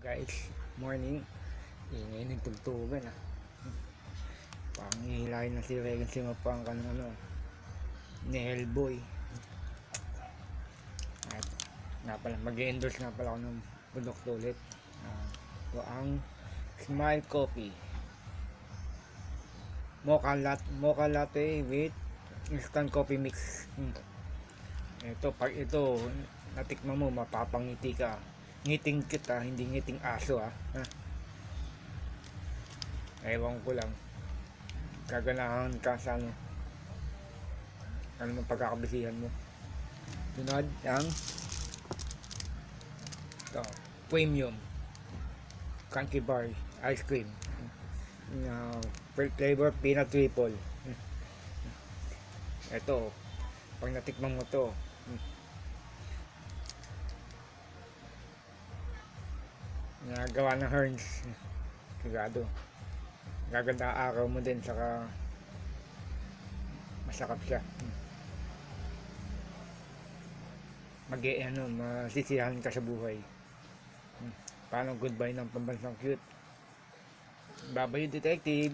Guys, morning. Ingay ng tugtugan Parang ihilahin na si Regan Simapang ka ng ni Hellboy. At nga pala, mag-endorse nga pala ako ng produkto ulit. Ito ang Smile Coffee Mocha Latte with instant coffee mix. Ito, pag ito natikman mo, mapapangiti ka. Ngiting kita, hindi ngiting aso ewan ko lang, gaganahan ka sa ano pagkakabisihan mo. Sunod ang ito, premium crunchy bar ice cream, flavor peanut triple. Ito, pag natikman mo to, nagawa ng Herns, sigado gaganda araw mo din, saka masakap siya. Masisiyahan ka sa buhay. Paano goodbye ng pambansang cute. Babayo detective.